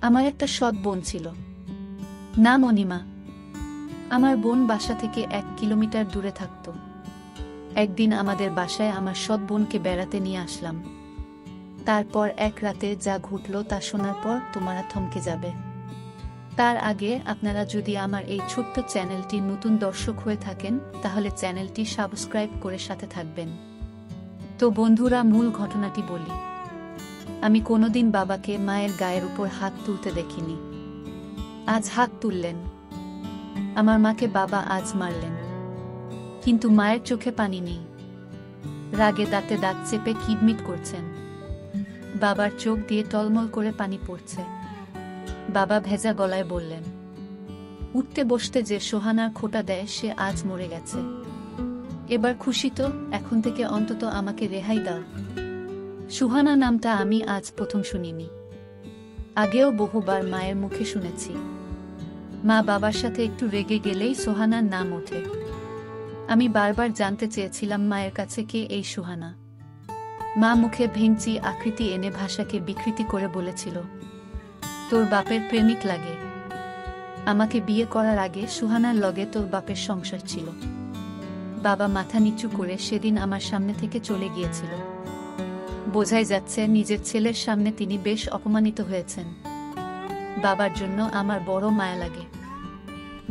আমার একটা সৎ বোন ছিল, নাম অনিমা। আমার বোন বাসা থেকে 1 কিলোমিটার দূরে থাকত। একদিন আমাদের বাসায় আমার সৎ বোনকে বেড়াতে নিয়ে আসলাম। তারপর এক রাতে যা ঘটল তা শোনার পর তোমরা থমকে যাবে। তার আগে আপনারা যদি আমার এই ছোট্ট চ্যানেলটির নতুন দর্শক হয়ে থাকেন তাহলে চ্যানেলটি সাবস্ক্রাইব করে সাথে থাকবেন। তো বন্ধুরা, মূল ঘটনাটি বলি। আমি কোনোদিন বাবাকে মায়ের গায়ের উপর হাত তুলতে দেখিনি। আজ হাত তুললেন। আমার মাকে বাবা আজ মারলেন, কিন্তু মায়ের চোখে পানি নেই। রাগে দাঁতে দাঁত চেপে কিডমিট করছেন। বাবার চোখ দিয়ে টলমল করে পানি পড়ছে। বাবা ভেজা গলায় বললেন, উঠতে বসতে যে সোহানার খোঁটা দেয় সে আজ মরে গেছে। এবার খুশি তো? এখন থেকে অন্তত আমাকে রেহাই দাও। সুহানা নামটা আমি আজ প্রথম শুনিনি। আগেও বহুবার মায়ের মুখে শুনেছি। মা বাবার সাথে একটু রেগে গেলেই সোহানার নাম ওঠে। আমি বারবার জানতে চেয়েছিলাম মায়ের কাছে কে এই সুহানা। মা মুখে ভেঙচি আকৃতি এনে ভাষাকে বিকৃতি করে বলেছিল, তোর বাপের প্রেমিক লাগে। আমাকে বিয়ে করার আগে সুহানার লগে তোর বাপের সংসার ছিল। বাবা মাথা নিচু করে সেদিন আমার সামনে থেকে চলে গিয়েছিল। বোঝাই যাচ্ছে নিজের ছেলের সামনে তিনি বেশ অপমানিত হয়েছেন। বাবার জন্য আমার বড় মায়া লাগে।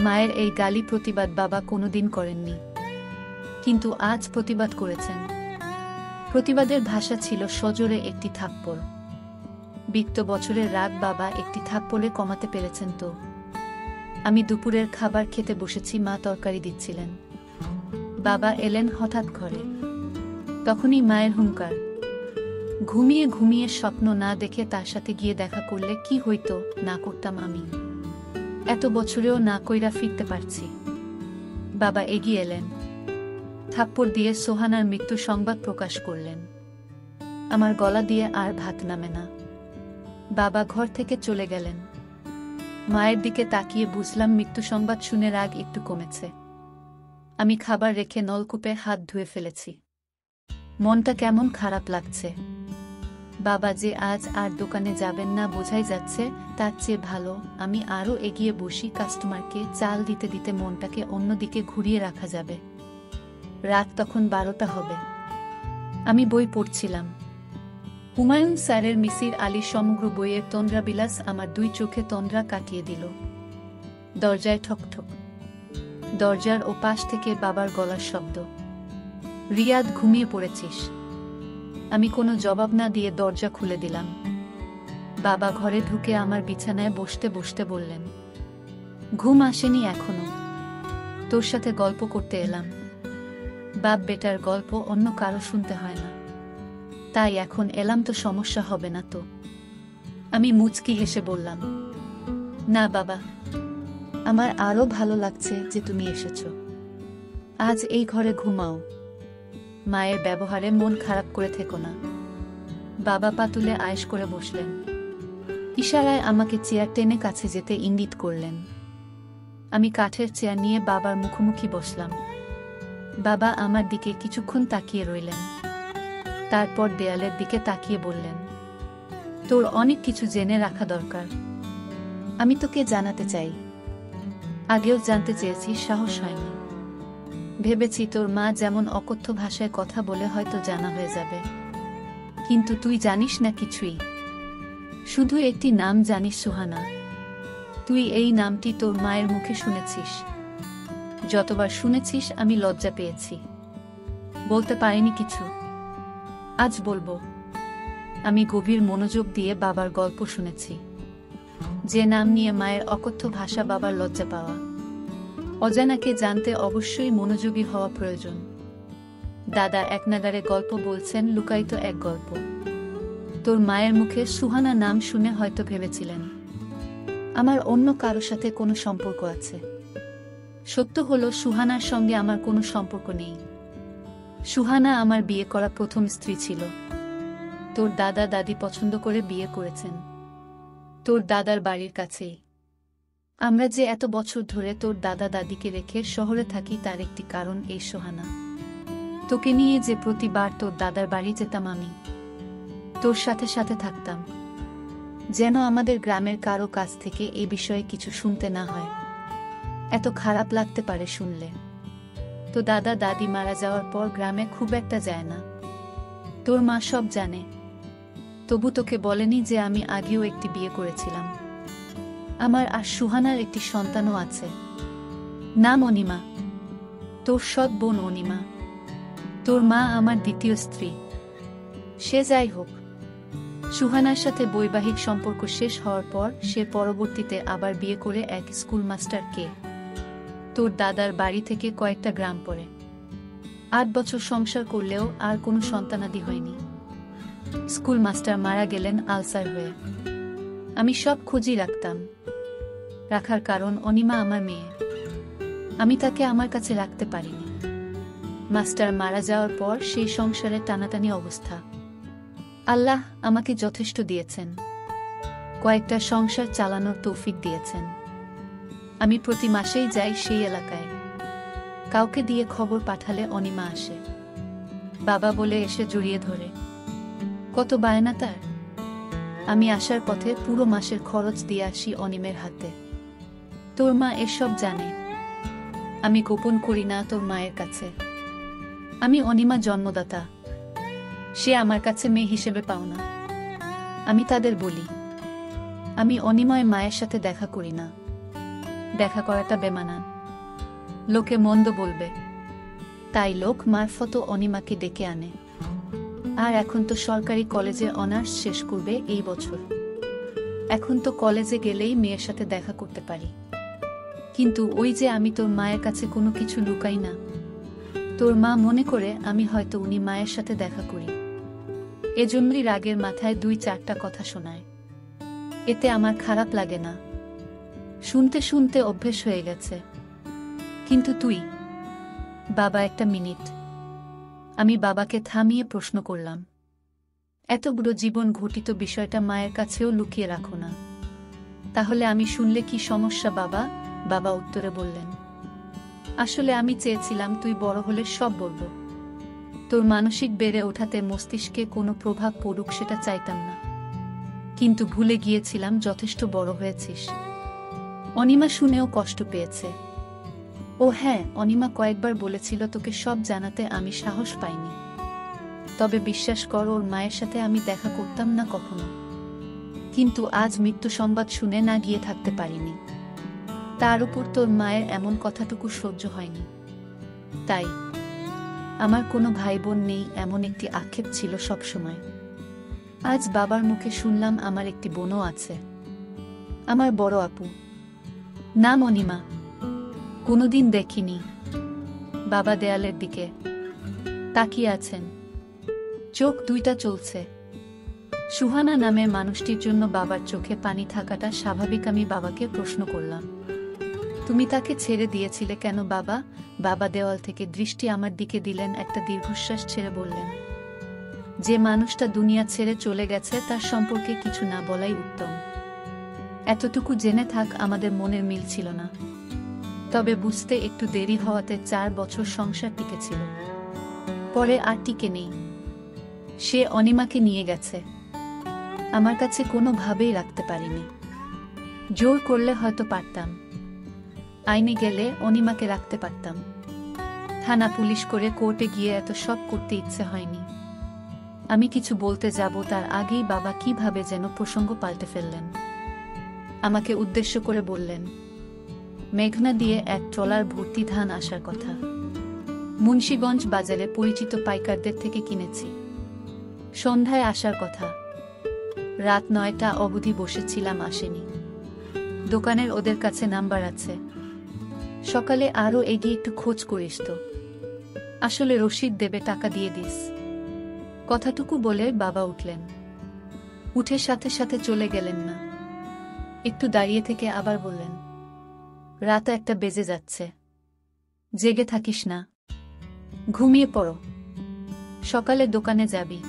মায়ের এই গালি প্রতিবাদ বাবা কোনোদিন করেননি, কিন্তু আজ প্রতিবাদ করেছেন। প্রতিবাদের ভাষা ছিল সজোরে একটি থাপ্পড়। বিগত বছরের রাগ বাবা একটি থাপ্পড়ে কমাতে পেরেছেন তো? আমি দুপুরের খাবার খেতে বসেছি, মা তরকারি দিচ্ছিলেন। বাবা এলেন হঠাৎ ঘরে। তখনই মায়ের হুঙ্কার। ঘুমিয়ে ঘুমিয়ে স্বপ্ন না দেখে তার সাথে গিয়ে দেখা করলে কি হইতো না করতাম আমি। এত বছরেও না কইরা ফিরতে পারছি। বাবা এগিয়ে এলেন, থাপ্পড় দিয়ে সোহানার মৃত্যু সংবাদ প্রকাশ করলেন। আমার গলা দিয়ে আর ভাত নামে না। বাবা ঘর থেকে চলে গেলেন। মায়ের দিকে তাকিয়ে বুঝলাম মৃত্যু সংবাদ শুনে রাগ একটু কমেছে। আমি খাবার রেখে নলকূপে হাত ধুয়ে ফেলেছি। মনটা কেমন খারাপ লাগছে। বাবা যে আজ আর দোকানে যাবেন না বোঝাই যাচ্ছে, তার চেয়ে ভালো আমি আরও এগিয়ে বসি। কাস্টমারকে চাল দিতে দিতে মনটাকে অন্যদিকে ঘুরিয়ে রাখা যাবে। রাত তখন 12টা হবে। আমি বই পড়ছিলাম। হুমায়ুন স্যারের মিসির আলী সমগ্র বইয়ের তন্দ্রাবিলাস আমার দুই চোখে তন্দ্রা কাটিয়ে দিল। দরজায় ঠকঠক। দরজার ওপাশ থেকে বাবার গলার শব্দ, রিয়াদ ঘুমিয়ে পড়েছিস? আমি কোনো জবাব না দিয়ে দরজা খুলে দিলাম। বাবা ঘরে ঢুকে আমার বিছানায় বসতে বসতে বললেন, ঘুম আসেনি এখনো? তোর সাথে গল্প করতে এলাম। বাপ বেটার গল্প অন্য কারো শুনতে হয় না, তাই এখন এলাম তো সমস্যা হবে না তো? আমি মুচকি হেসে বললাম, না বাবা, আমার আরো ভালো লাগছে যে তুমি এসেছো। আজ এই ঘরে ঘুমাও। মায়ের ব্যবহারে মন খারাপ করে থেকো না। বাবা পা তুলে আয়েশ করে বসলেন। ইশারায় আমাকে চেয়ার টেনে কাছে যেতে ইঙ্গিত করলেন। আমি কাঠের চেয়ার নিয়ে বাবার মুখোমুখি বসলাম। বাবা আমার দিকে কিছুক্ষণ তাকিয়ে রইলেন। তারপর দেয়ালের দিকে তাকিয়ে বললেন, তোর অনেক কিছু জেনে রাখা দরকার। আমি তোকে জানাতে চাই। আগেও জানতে চেয়েছি, সাহস হয়নি। ভেবেছি তোর মা যেমন অকথ্য ভাষায় কথা বলে হয়তো জানা হয়ে যাবে, কিন্তু তুই জানিস না কিছুই। শুধু একটি নাম জানিস, সুহানা। তুই এই নামটি তোর মায়ের মুখে শুনেছিস। যতবার শুনেছিস আমি লজ্জা পেয়েছি, বলতে পারিনি কিছু। আজ বলবো। আমি গভীর মনোযোগ দিয়ে বাবার গল্প শুনেছি। যে নাম নিয়ে মায়ের অকথ্য ভাষা, বাবার লজ্জা পাওয়া। অজানাকে জানতে অবশ্যই মনোযোগী হওয়া প্রয়োজন। দাদা এক নাগারে গল্প বলছেন, লুকায়িত এক গল্প। তোর মায়ের মুখে সুহানা নাম শুনে হয়তো ভেবেছিলেন আমার অন্য কারো সাথে কোনো সম্পর্ক আছে। সত্য হলো সুহানার সঙ্গে আমার কোনো সম্পর্ক নেই। সুহানা আমার বিয়ে করা প্রথম স্ত্রী ছিল। তোর দাদা দাদি পছন্দ করে বিয়ে করেছেন, তোর দাদার বাড়ির কাছেই। আমরা যে এত বছর ধরে তোর দাদা দাদিকে রেখে শহরে থাকি তার একটি কারণ এই সোহানা। তোকে নিয়ে যে প্রতিবার তোর দাদার বাড়ি যেতাম আমি, তোর সাথে সাথে থাকতাম। যেন আমাদের গ্রামের কারো কাছ থেকে এই বিষয়ে কিছু শুনতে না হয়। এত খারাপ লাগতে পারে শুনলে। তো দাদা দাদি মারা যাওয়ার পর গ্রামে খুব একটা যায় না। তোর মা সব জানে, তবু তোকে বলেনি যে আমি আগেও একটি বিয়ে করেছিলাম। আমার আর সুহানার একটি সন্তানও আছে, নাম অনিমা। তোর সৎ বোন অনিমা। তোর মা আমার দ্বিতীয় স্ত্রী। সে যাই হোক, সুহানার সাথে বৈবাহিক সম্পর্ক শেষ হওয়ার পর সে পরবর্তীতে আবার বিয়ে করে এক স্কুল মাস্টারকে। তোর দাদার বাড়ি থেকে কয়েকটা গ্রাম পরে 8 বছর সংসার করলেও আর কোনো সন্তানাদি হয়নি। স্কুল মাস্টার মারা গেলেন আলসার হয়ে। আমি সব খোঁজই রাখতাম। রাখার কারণ অনিমা আমার মেয়ে। আমি তাকে আমার কাছে রাখতে পারিনি। মাস্টার মারা যাওয়ার পর সেই সংসারে টানাটানি অবস্থা। আল্লাহ আমাকে যথেষ্ট দিয়েছেন, কয়েকটা সংসার চালানোর তৌফিক দিয়েছেন। আমি প্রতি মাসেই যাই সেই এলাকায়। কাউকে দিয়ে খবর পাঠালে অনিমা আসে। বাবা বলে এসে জড়িয়ে ধরে। কত বায়না তার। আমি আসার পথে পুরো মাসের খরচ দিয়ে আসি অনিমের হাতে। তোর মা এসব জানে। আমি গোপন করি না তোর মায়ের কাছে। আমি অনিমা জন্মদাতা, সে আমার কাছে মেয়ে হিসেবে পাও না। আমি তাদের বলি, আমি অনিময় মায়ের সাথে দেখা করি না। দেখা করাটা বেমানান, লোকে মন্দ বলবে। তাই লোক মারফত অনিমাকে ডেকে আনে। আর এখন তো সরকারি কলেজে অনার্স শেষ করবে এই বছর। এখন তো কলেজে গেলেই মেয়ের সাথে দেখা করতে পারি। কিন্তু ওই যে আমি তোর মায়ের কাছে কোনো কিছু লুকাই না। তোর মা মনে করে আমি হয়তো উনি মায়ের সাথে দেখা করি। এজন্যই রাগের মাথায় 2-4টা কথা শোনায়। এতে আমার খারাপ লাগে না। শুনতে শুনতে অভ্যেস হয়ে গেছে। কিন্তু তুই বাবা, একটা মিনিট। আমি বাবাকে থামিয়ে প্রশ্ন করলাম, এত বড় জীবন ঘটিত বিষয়টা মায়ের কাছেও লুকিয়ে রাখো না? তাহলে আমি শুনলে কি সমস্যা বাবা? বাবা উত্তরে বললেন, আসলে আমি চেয়েছিলাম তুই বড় হলে সব বলবো। তোর মানসিক বেড়ে ওঠাতে মস্তিষ্কে কোনো প্রভাব পড়ুক সেটা চাইতাম না। কিন্তু ভুলে গিয়েছিলাম যথেষ্ট বড় হয়েছিস। অনিমা শুনেও কষ্ট পেয়েছে। ও হ্যাঁ, অনিমা কয়েকবার বলেছিল তোকে সব জানাতে, আমি সাহস পাইনি। তবে বিশ্বাস কর, ওর মায়ের সাথে আমি দেখা করতাম না কখনো। কিন্তু আজ মৃত্যু সংবাদ শুনে না গিয়ে থাকতে পারিনি। তার উপর তোর মায়ের এমন কথাটুকু সহ্য হয়নি। তাই আমার কোনো ভাই বোন নেই এমন একটি আক্ষেপ ছিল সবসময়। আজ বাবার মুখে শুনলাম আমার একটি বোনও আছে, আমার বড় আপু, নাম অনিমা। কোনোদিন দেখিনি। বাবা দেয়ালের দিকে তাকিয়ে আছেন, চোখ দুইটা চলছে। সুহানা নামের মানুষটির জন্য বাবার চোখে পানি থাকাটা স্বাভাবিক। আমি বাবাকে প্রশ্ন করলাম, তুমি তাকে ছেড়ে দিয়েছিলে কেন বাবা? বাবা দেওয়াল থেকে দৃষ্টি আমার দিকে দিলেন, একটা দীর্ঘশ্বাস ছেড়ে বললেন, যে মানুষটা দুনিয়া ছেড়ে চলে গেছে তার সম্পর্কে কিছু না বলাই উত্তম। এতটুকু জেনে থাক, আমাদের মনের মিল ছিল না। তবে বুঝতে একটু দেরি হওয়াতে 4 বছর সংসার টিকেছিল। পরে আর টিকে নেই। সে অনিমাকে নিয়ে গেছে। আমার কাছে কোনোভাবেই রাখতে পারিনি। জোর করলে হয়তো পারতাম। আইনে গেলে অনিমাকে রাখতে পারতাম। থানা পুলিশ করে কোর্টে গিয়ে এত সব করতে ইচ্ছে হয়নি। আমি কিছু বলতে যাব তার আগেই বাবা কিভাবে যেন প্রসঙ্গ পাল্টে ফেললেন। আমাকে উদ্দেশ্য করে বললেন, মেঘনা দিয়ে এক ট্রলার ভর্তি ধান আসার কথা। মুন্সিগঞ্জ বাজারে পরিচিত পাইকারদের থেকে কিনেছি। সন্ধ্যায় আসার কথা। রাত 9টা অবধি বসেছিলাম, আসেনি। দোকানের ওদের কাছে নাম্বার আছে। সকালে আরও এগিয়ে একটু খোঁজ করিস তো। আসলে রসিদ দেবে, টাকা দিয়ে দিস। কথাটুকু বলে বাবা উঠলেন। উঠে সাথে সাথে চলে গেলেন না। একটু দাঁড়িয়ে থেকে আবার বললেন, রাত 1টা বেজে যাচ্ছে, জেগে থাকিস না, ঘুমিয়ে পড়ো, সকালে দোকানে যাবি।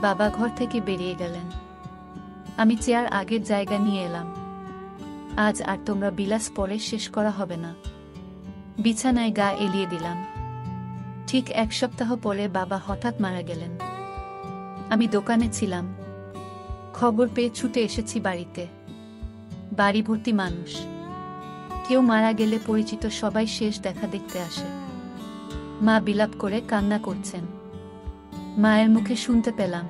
বাবা ঘর থেকে বেরিয়ে গেলেন। আমি চেয়ার আগের জায়গা নিয়ে এলাম। আজ আর তোমরা বিলাস পরে শেষ করা হবে না। বিছানায় গা এলিয়ে দিলাম। ঠিক 1 সপ্তাহ পরে বাবা হঠাৎ মারা গেলেন। আমি দোকানে ছিলাম। খবর পেয়ে ছুটে এসেছি বাড়িতে। বাড়ি ভর্তি মানুষ। কেউ মারা গেলে পরিচিত সবাই শেষ দেখা দেখতে আসে। মা বিলাপ করে কান্না করছেন। মায়ের মুখে শুনতে পেলাম,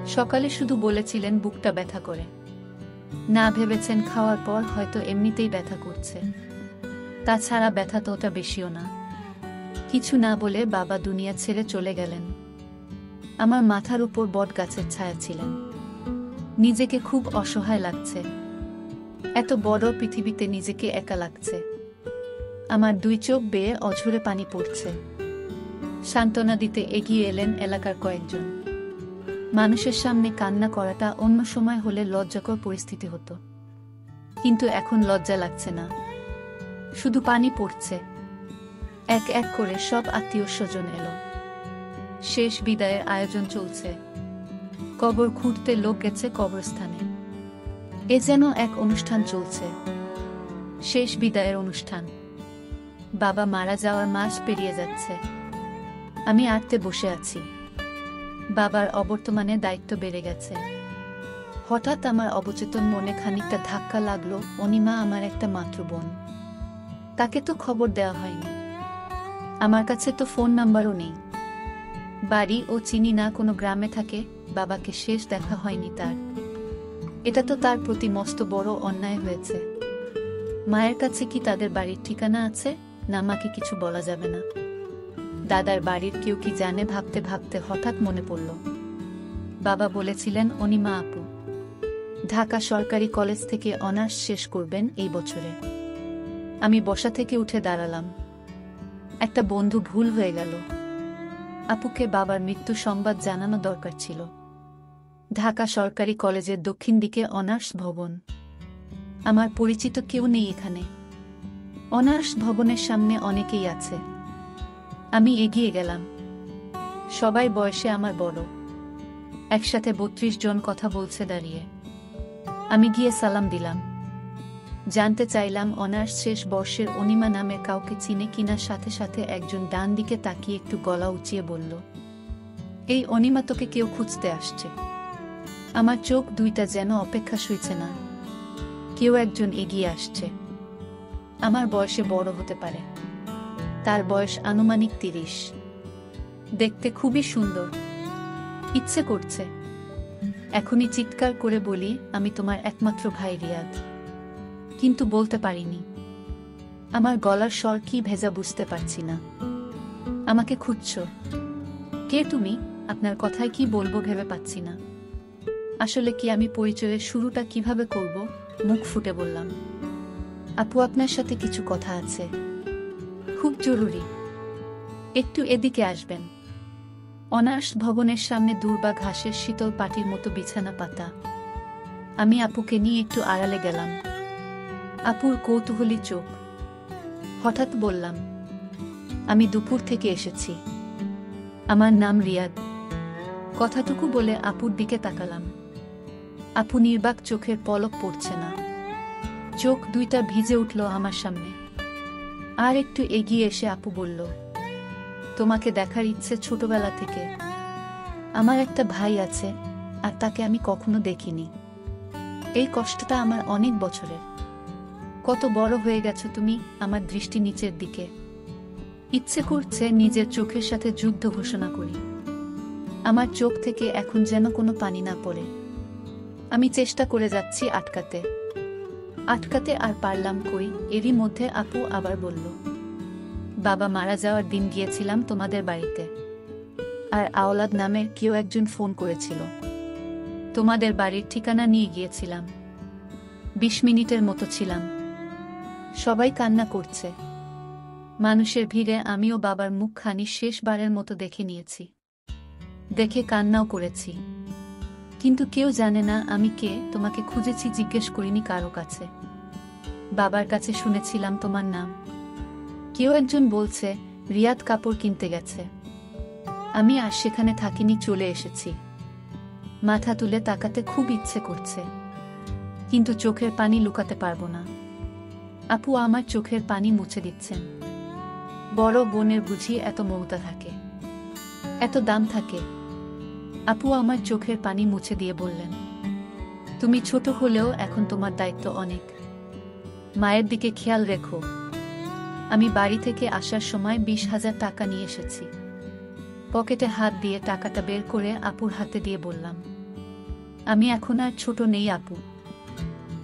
সকালে শুধু বলেছিলেন বুকটা ব্যথা করে, না ভেবেছেন খাওয়ার পর হয়তো এমনিতেই ব্যথা করছে। তাছাড়া ব্যথা তো ওটা বেশিও না। কিছু না বলে বাবা দুনিয়া ছেড়ে চলে গেলেন। আমার মাথার উপর বট গাছের ছায়া ছিলেন। নিজেকে খুব অসহায় লাগছে। এত বড় পৃথিবীতে নিজেকে একা লাগছে। আমার দুই চোখ বেয়ে অঝরে পানি পড়ছে। সান্ত্বনা দিতে এগিয়ে এলেন এলাকার কয়েকজন। মানুষের সামনে কান্না করাটা অন্য সময় হলে লজ্জাকর পরিস্থিতি হতো, কিন্তু এখন লজ্জা লাগছে না, শুধু পানি পড়ছে। এক এক করে সব আত্মীয় স্বজন এলো। শেষ বিদায়ের আয়োজন চলছে। কবর খুঁড়তে লোক গেছে কবরস্থানে। এ যেন এক অনুষ্ঠান চলছে, শেষ বিদায়ের অনুষ্ঠান। বাবা মারা যাওয়ার মাস পেরিয়ে যাচ্ছে। আমি আটতে বসে আছি। বাবার অবর্তমানে দায়িত্ব বেড়ে গেছে। হঠাৎ আমার অবচেতন মনে খানিকটা ধাক্কা লাগলো। অনিমা আমার একটা মাত্র বোন, তাকে তো খবর দেওয়া হয়নি। আমার কাছে তো ফোন নাম্বারও নেই। বাড়ি ও চিনি না, কোনো গ্রামে থাকে। বাবাকে শেষ দেখা হয়নি তার। এটা তো তার প্রতি মস্ত বড় অন্যায় হয়েছে। মায়ের কাছে কি তাদের বাড়ির ঠিকানা আছে? না, মাকে কিছু বলা যাবে না। দাদার বাড়ির কেউ কি জানে? ভাবতে ভাবতে হঠাৎ মনে পড়ল, বাবা বলেছিলেন অনিমা আপু ঢাকা সরকারি কলেজ থেকে অনার্স শেষ করবেন এই বছরে। আমি বসা থেকে উঠে দাঁড়ালাম। একটা বন্ধু ভুল হয়ে গেল। আপুকে বাবার মৃত্যু সংবাদ জানানো দরকার ছিল। ঢাকা সরকারি কলেজের দক্ষিণ দিকে অনার্স ভবন। আমার পরিচিত কেউ নেই এখানে। অনার্স ভবনের সামনে অনেকেই আছে। আমি এগিয়ে গেলাম। সবাই বয়সে আমার বড়। একসাথে 32 জন কথা বলছে দাঁড়িয়ে। আমি গিয়ে সালাম দিলাম। জানতে চাইলাম অনার্স শেষ বর্ষের অনিমা নামের কাউকে চিনে কিনা। সাথে সাথে একজন ডান দিকে তাকিয়ে একটু গলা উঁচিয়ে বলল, এই অনিমা, তোকে কেউ খুঁজতে আসছে। আমার চোখ দুইটা যেন অপেক্ষা সইছে না। কেউ একজন এগিয়ে আসছে। আমার বয়সে বড় হতে পারে। তার বয়স আনুমানিক 30। দেখতে খুবই সুন্দর। ইচ্ছে করছে এখনই চিৎকার করে বলি, আমি তোমার একমাত্র ভাই রিয়াদ। কিন্তু বলতে পারিনি। আমার গলার স্বর কি ভেজা বুঝতে পারছি না। আমাকে খুঁজছ? কে তুমি? আপনার কথায় কি বলবো ভেবে পাচ্ছি না। আসলে কি আমি পরিচয়ের শুরুটা কিভাবে করব? মুখ ফুটে বললাম, আপু আপনার সাথে কিছু কথা আছে, খুব জরুরি। একটু এদিকে আসবেন। অনার্স ভবনের সামনে দূর্বা ঘাসের শীতল পাটির মতো বিছানা পাতা। আমি আপুকে নিয়ে একটু আড়ালে গেলাম। আপুর কৌতূহলী চোখ। হঠাৎ বললাম, আমি দুপুর থেকে এসেছি। আমার নাম রিয়াদ। কথাটুকু বলে আপুর দিকে তাকালাম। আপু নির্বাক, চোখের পলক পড়ছে না। চোখ দুইটা ভিজে উঠল আমার সামনে। আর একটু এগিয়ে এসে আপু বলল, তোমাকে দেখার ইচ্ছে ছোটবেলা থেকে। আমার একটা ভাই আছে, আর তাকে আমি কখনো দেখিনি। এই কষ্টটা আমার অনেক বছরের। কত বড় হয়ে গেছো তুমি। আমার দৃষ্টি নিচের দিকে। ইচ্ছে করছে নিজের চোখের সাথে যুদ্ধ ঘোষণা করি। আমার চোখ থেকে এখন যেন কোনো পানি না পড়ে। আমি চেষ্টা করে যাচ্ছি আটকাতে, আর পারলাম কই। এরই মধ্যে আপু আবার বলল, বাবা মারা যাওয়ার দিন গিয়েছিলাম তোমাদের বাড়িতে, আর আওলাদ নামের কেউ একজন ফোন করেছিল। তোমাদের বাড়ির ঠিকানা নিয়ে গিয়েছিলাম। 20 মিনিটের মতো ছিলাম। সবাই কান্না করছে। মানুষের ভিড়ে আমিও বাবার মুখখানি শেষবারের মতো দেখে নিয়েছি। দেখে কান্নাও করেছি। কিন্তু কেউ জানে না আমি কে। তোমাকে খুঁজেছি, জিজ্ঞেস করিনি কারো কাছে। বাবার কাছে শুনেছিলাম তোমার নাম। কেউ একজন বলছে রিয়াদ কাপড় কিনতে গেছে। আমি আর সেখানে থাকিনি, চলে এসেছি। মাথা তুলে তাকাতে খুব ইচ্ছে করছে, কিন্তু চোখের পানি লুকাতে পারবো না। আপু আমার চোখের পানি মুছে দিচ্ছেন। বড় বোনের বুঝি এত মমতা থাকে, এত দাম থাকে? আপু আমার চোখের পানি মুছে দিয়ে বললেন, তুমি ছোট হলেও এখন তোমার দায়িত্ব অনেক। মায়ের দিকে খেয়াল রেখো। আমি বাড়ি থেকে আসার সময় 20,000 টাকা নিয়ে এসেছি। পকেটে হাত দিয়ে টাকাটা বের করে আপুর হাতে দিয়ে বললাম, আমি এখন আর ছোট নেই আপু,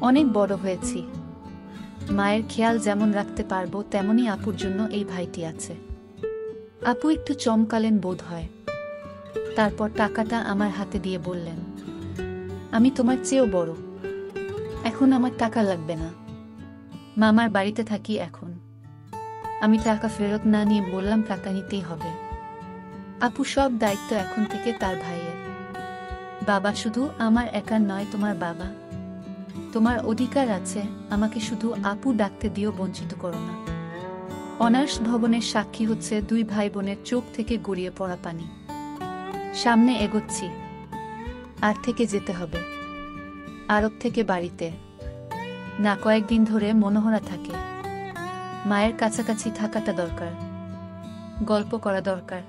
অনেক বড় হয়েছি। মায়ের খেয়াল যেমন রাখতে পারবো তেমনি আপুর জন্য এই ভাইটি আছে। আপু একটু চমকালেন বোধ হয়। তারপর টাকাটা আমার হাতে দিয়ে বললেন, আমি তোমার চেয়েও বড়, এখন আমার টাকা লাগবে না। মামার বাড়িতে থাকি এখন। আমি টাকা ফেরত না নিয়ে বললাম, টাকা নিতেই হবে আপু, সব দায়িত্ব এখন থেকে তার ভাইয়ের। বাবা শুধু আমার একার নয়, তোমার বাবা। তোমার অধিকার আছে, আমাকে শুধু আপু ডাকতে দিও, বঞ্চিত করো না। অনার্স ভবনের সাক্ষী হচ্ছে 2 ভাই বোনের চোখ থেকে গড়িয়ে পড়া পানি। সামনে এগোচ্ছি। আর থেকে যেতে হবে, আরব থেকে বাড়িতে না, কয়েকদিন ধরে মনোহরা থাকে। মায়ের কাছাকাছি থাকাটা দরকার, গল্প করা দরকার।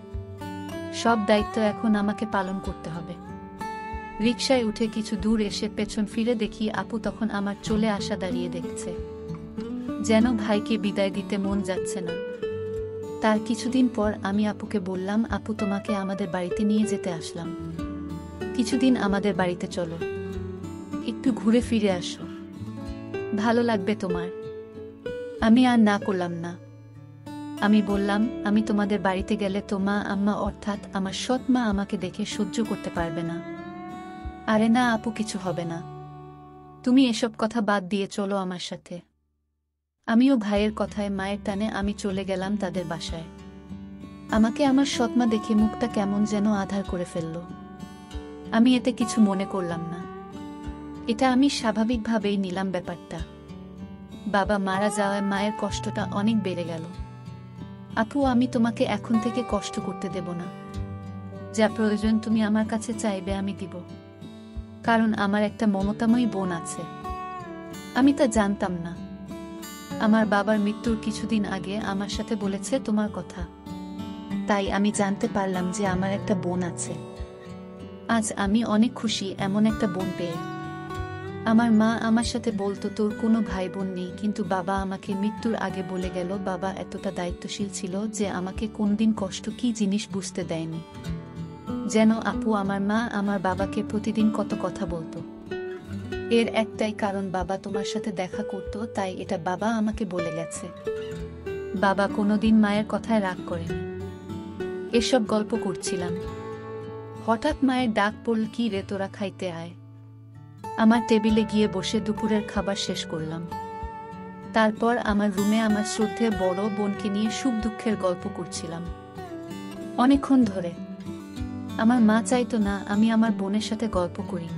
সব দায়িত্ব এখন আমাকে পালন করতে হবে। রিকশায় উঠে কিছু দূর এসে পেছন ফিরে দেখি আপু তখন আমার চলে আসা দাঁড়িয়ে দেখছে। যেন ভাইকে বিদায় দিতে মন যাচ্ছে না। তার কিছুদিন পর আমি আপুকে বললাম, আপু তোমাকে আমাদের বাড়িতে নিয়ে যেতে আসলাম, কিছুদিন আমাদের বাড়িতে চলো, একটু ঘুরে ফিরে আসো, ভালো লাগবে তোমার। আমি আর না করলাম না। আমি বললাম, আমি তোমাদের বাড়িতে গেলে তো মা আম্মা অর্থাৎ আমার সৎ মা আমাকে দেখে সহ্য করতে পারবে না। আরে না আপু, কিছু হবে না, তুমি এসব কথা বাদ দিয়ে চলো আমার সাথে। আমিও ভাইয়ের কথায় মায়ের টানে আমি চলে গেলাম তাদের বাসায়। আমাকে আমার সৎমা দেখে মুখটা কেমন যেন আধার করে ফেলল। আমি এতে কিছু মনে করলাম না, এটা আমি স্বাভাবিকভাবেই নিলাম ব্যাপারটা। বাবা মারা যাওয়ায় মায়ের কষ্টটা অনেক বেড়ে গেল। আপু, আমি তোমাকে এখন থেকে কষ্ট করতে দেব না। যা প্রয়োজন তুমি আমার কাছে চাইবে আমি দিব, কারণ আমার একটা মমতাময়ী বোন আছে। আমি তা জানতাম না। আমার বাবার মৃত্যুর কিছুদিন আগে আমার সাথে বলেছে তোমার কথা, তাই আমি জানতে পারলাম যে আমার একটা বোন আছে। আজ আমি অনেক খুশি এমন একটা বোন পেয়ে। আমার মা আমার সাথে বলতো তোর কোনো ভাই বোন নেই, কিন্তু বাবা আমাকে মৃত্যুর আগে বলে গেল বাবা এতটা দায়িত্বশীল ছিল যে আমাকে কোনদিন কষ্ট কি জিনিস বুঝতে দেয়নি। যেন আপু আমার মা আমার বাবাকে প্রতিদিন কত কথা বলতো। এর একটাই কারণ, বাবা তোমার সাথে দেখা করত, তাই এটা বাবা আমাকে বলে গেছে। বাবা কোনোদিন মায়ের কথায় রাগ করেনি। এসব গল্প করছিলাম, হঠাৎ মায়ের ডাক পড়ল, কি রে তোরা খাইতে আয়। আমার টেবিলে গিয়ে বসে দুপুরের খাবার শেষ করলাম। তারপর আমার রুমে আমার শ্রদ্ধেয় বড় বোনকে নিয়ে সুখ দুঃখের গল্প করছিলাম অনেকক্ষণ ধরে। আমার মা চাইতো না আমি আমার বোনের সাথে গল্প করি,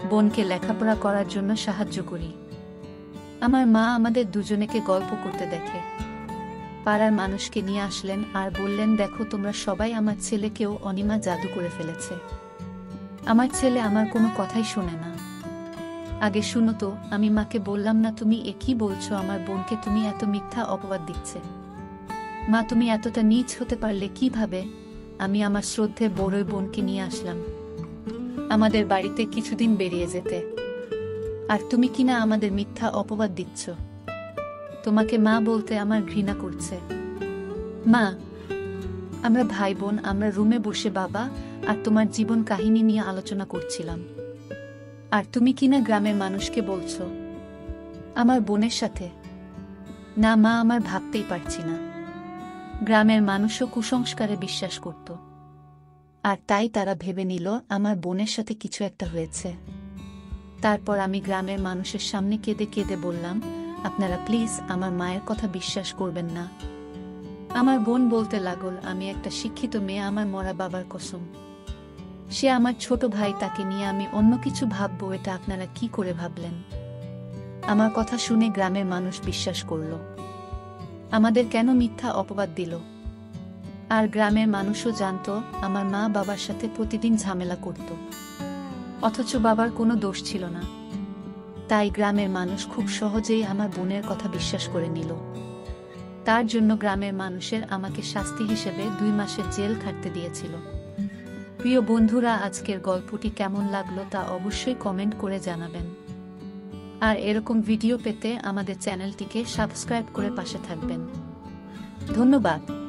বোনকে লেখাপড়া করার জন্য সাহায্য করি। আমার মা আমাদের দুজনেকে গল্প করতে দেখে। পাড়ার মানুষকে নিয়ে আসলেন আর বললেন, দেখো তোমরা সবাই আমার ছেলেকেও অনিমা জাদু করে ফেলেছে। আমার ছেলে আমার কোনো কথাই শোনে না। আগে শুনো তো, আমি মাকে বললাম না তুমি এ কি বলছো, আমার বোনকে তুমি এত মিথ্যা অপবাদ দিচ্ছে। মা তুমি এতটা নীচ হতে পারলে কিভাবে? আমি আমার শ্রদ্ধেয় বড় বোনকে নিয়ে আসলাম আমাদের বাড়িতে কিছুদিন বেরিয়ে যেতে, আর তুমি কিনা আমাদের মিথ্যা অপবাদ দিচ্ছ। তোমাকে মা বলতে আমার ঘৃণা করছে। মা, আমরা ভাই বোন, আমরা রুমে বসে বাবা আর তোমার জীবন কাহিনী নিয়ে আলোচনা করছিলাম, আর তুমি কিনা গ্রামের মানুষকে বলছো আমার বোনের সাথে। না মা, আমার ভাবতেই পারছি না। গ্রামের মানুষও কুসংস্কারে বিশ্বাস করত, আর তাই তারা ভেবে নিল আমার বোনের সাথে কিছু একটা হয়েছে। তারপর আমি গ্রামের মানুষের সামনে কেঁদে কেঁদে বললাম, আপনারা প্লিজ আমার মায়ের কথা বিশ্বাস করবেন না। আমার বোন বলতে লাগল, আমি একটা শিক্ষিত মেয়ে, আমার মরা বাবার কসম। সে আমার ছোট ভাই, তাকে নিয়ে আমি অন্য কিছু ভাববো, এটা আপনারা কি করে ভাবলেন? আমার কথা শুনে গ্রামের মানুষ বিশ্বাস করল। আমাদের কেন মিথ্যা অপবাদ দিল? আর গ্রামের মানুষও জানত আমার মা বাবার সাথে প্রতিদিন ঝামেলা করত, অথচ বাবার কোনো দোষ ছিল না। তাই গ্রামের মানুষ খুব সহজেই আমার বোনের কথা বিশ্বাস করে নিল। তার জন্য গ্রামের মানুষের আমাকে শাস্তি হিসেবে 2 মাসের জেল খাটতে দিয়েছিল। প্রিয় বন্ধুরা, আজকের গল্পটি কেমন লাগলো তা অবশ্যই কমেন্ট করে জানাবেন। আর এরকম ভিডিও পেতে আমাদের চ্যানেলটিকে সাবস্ক্রাইব করে পাশে থাকবেন। ধন্যবাদ।